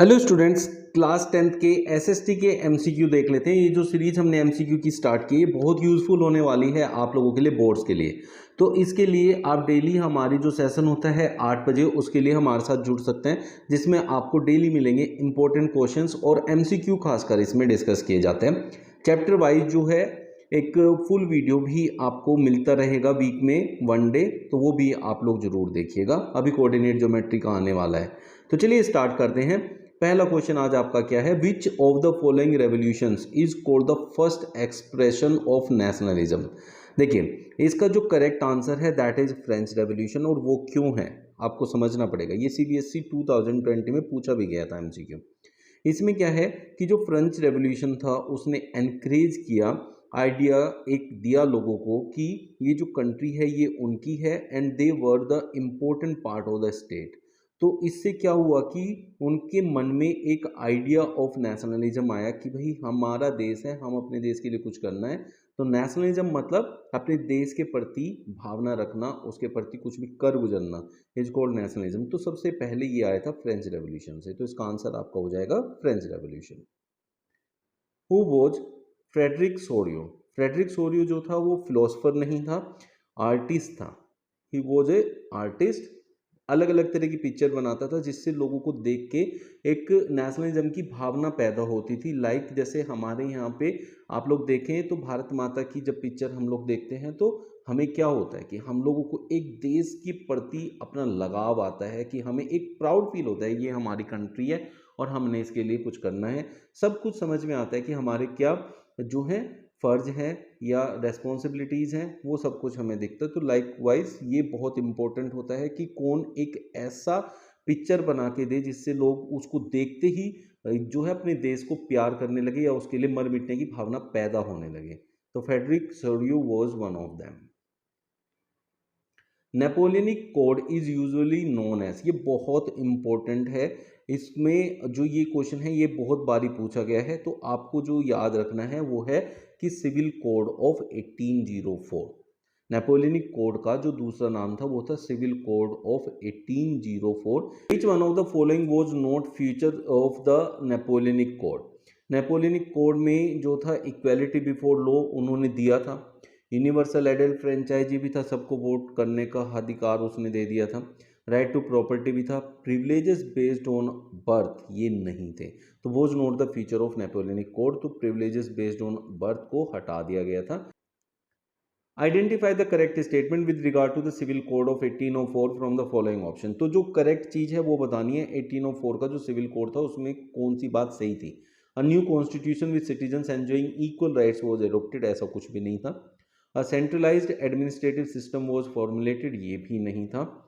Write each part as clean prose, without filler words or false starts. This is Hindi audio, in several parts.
हेलो स्टूडेंट्स, क्लास 10th के एसएसटी के एमसीक्यू देख लेते हैं। ये जो सीरीज हमने एमसीक्यू की स्टार्ट की है बहुत यूज़फुल होने वाली है आप लोगों के लिए, बोर्ड्स के लिए। तो इसके लिए आप डेली हमारी जो सेशन होता है 8 बजे, उसके लिए हमारे साथ जुड़ सकते हैं, जिसमें आपको डेली मिलेंगे इंपॉर्टेंट क्वेश्चंस और एमसीक्यू खासकर इसमें डिस्कस किए जाते हैं। चैप्टर वाइज जो है एक फुल वीडियो भी आपको मिलता रहेगा वीक में 1 डे, तो वो भी आप लोग जरूर देखिएगा। अभी कोऑर्डिनेट ज्योमेट्री का आने वाला है, तो चलिए स्टार्ट करते हैं। पहला क्वेश्चन आज आपका क्या है, which of the following revolutions is called the first expression of nationalism. देखिए इसका जो करेक्ट आंसर है दैट इज फ्रेंच रेवोल्यूशन। और वो क्यों है आपको समझना पड़ेगा। ये सीबीएसई 2020 में पूछा भी गया था एमसीक्यू। इसमें क्या है कि जो फ्रेंच रेवोल्यूशन था उसने एनकरेज किया, आइडिया एक दिया लोगों को कि ये जो कंट्री है ये उनकी है and they were the important part of the state. तो इससे क्या हुआ कि उनके मन में एक आइडिया ऑफ नेशनलिज्म आया कि भाई हमारा देश है, हम अपने देश के लिए कुछ करना है। तो नेशनलिज्म मतलब अपने देश के प्रति भावना रखना, उसके प्रति कुछ भी कर गुजरना, इज कॉल्ड नेशनलिज्म। तो सबसे पहले ये आया था फ्रेंच रेवोल्यूशन से। तो इसका आंसर आपका हो जाएगा French revolution. Who was Frederick Sorio. Frederick Sorio जो था वो फिलोसफर नहीं था, आर्टिस्ट था। He was a artist. अलग अलग तरह की पिक्चर बनाता था जिससे लोगों को देख के एक नेशनलिज्म की भावना पैदा होती थी। लाइक जैसे हमारे यहाँ पे आप लोग देखें तो भारत माता की जब पिक्चर हम लोग देखते हैं तो हमें क्या होता है कि हम लोगों को एक देश के प्रति अपना लगाव आता है, कि हमें एक प्राउड फील होता है ये हमारी कंट्री है और हमने इसके लिए कुछ करना है। सब कुछ समझ में आता है कि हमारे क्या जो है फर्ज है या रेस्पॉन्सिबिलिटीज़ हैं, वो सब कुछ हमें दिखता है। तो लाइक वाइज ये बहुत इंपॉर्टेंट होता है कि कौन एक ऐसा पिक्चर बना के दे जिससे लोग उसको देखते ही जो है अपने देश को प्यार करने लगे या उसके लिए मर मिटने की भावना पैदा होने लगे। तो Frederick Sorio was one of them. Napoleonic code is usually known as, ये बहुत इंपॉर्टेंट है। इसमें जो ये क्वेश्चन है ये बहुत बारी पूछा गया है, तो आपको जो याद रखना है वो है कि civil code of 1804। Napoleonic code का जो दूसरा नाम था वो था civil code of 1804। Which one of the following was not feature of the Napoleonic code. Napoleonic code में जो था इक्वेलिटी बिफोर लॉ उन्होंने दिया था, यूनिवर्सल एडल्ट फ्रेंचाइजी भी था, सबको वोट करने का अधिकार उसने दे दिया था, राइट टू प्रॉपर्टी भी था, प्रिविलेजेस बेस्ड ऑन बर्थ ये नहीं थे। तो was not the feature of Napoleonic code. तो प्रिविलेजेस बेस्ड ऑन बर्थ को हटा दिया गया था। Identify the correct statement with regard to the civil code of 1804 from the following option. तो जो करेक्ट चीज है वो बतानी है। 1804 का जो सिविल कोड था उसमें कौन सी बात सही थी। A new constitution with citizens enjoying equal rights was adopted, ऐसा कुछ भी नहीं था। A centralised administrative system was formulated, ये भी नहीं था।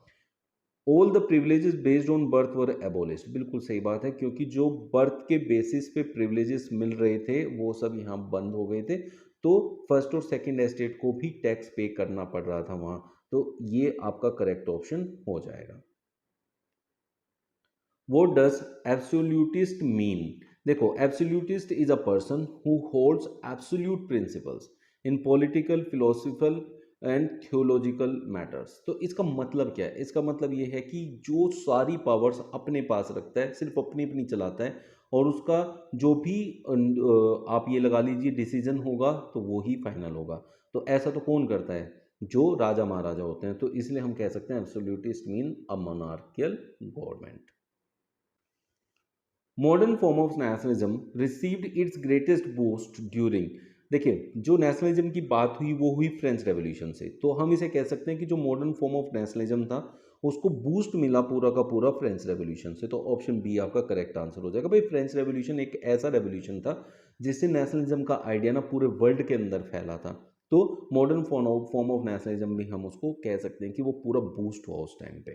All the privileges based on birth were abolished, बिल्कुल सही बात है, क्योंकि जो बर्थ के बेसिस पे प्रिविलेजेस मिल रहे थे वो सब यहाँ बंद हो गए थे। तो फर्स्ट और सेकंड एस्टेट को भी टैक्स पे करना पड़ रहा था वहां। तो ये आपका करेक्ट ऑप्शन हो जाएगा। What does absolutist mean? देखो, absolutist is a person who holds absolute principles in political, philosophical and theological matters। तो इसका मतलब क्या है? इसका मतलब ये है कि जो सारी पावर्स अपने पास रखता है, सिर्फ अपनी अपनी चलाता है, और उसका जो भी आप ये लगा लीजिए डिसीजन होगा तो वो ही फाइनल होगा। तो ऐसा तो कौन करता है? जो राजा महाराजा होते हैं। तो इसलिए हम कह सकते हैं absolutist mean a monarchial government. Modern form of nationalism received it's greatest boost during. देखिए जो नेशनलिज्म की बात हुई वो हुई फ्रेंच रेवोल्यूशन से। तो हम इसे कह सकते हैं कि जो मॉडर्न फॉर्म ऑफ नेशनलिज्म था उसको बूस्ट मिला पूरा का पूरा फ्रेंच रेवोल्यूशन से। तो ऑप्शन बी आपका करेक्ट आंसर हो जाएगा। भाई फ्रेंच रेवोल्यूशन एक ऐसा रेवोल्यूशन था जिससे नेशनलिज्म का आइडिया ना पूरे वर्ल्ड के अंदर फैला था। तो मॉडर्न फॉर्म ऑफ नेशनलिज्म भी हम उसको कह सकते हैं कि वो पूरा बूस्ट हुआ उस टाइम पे।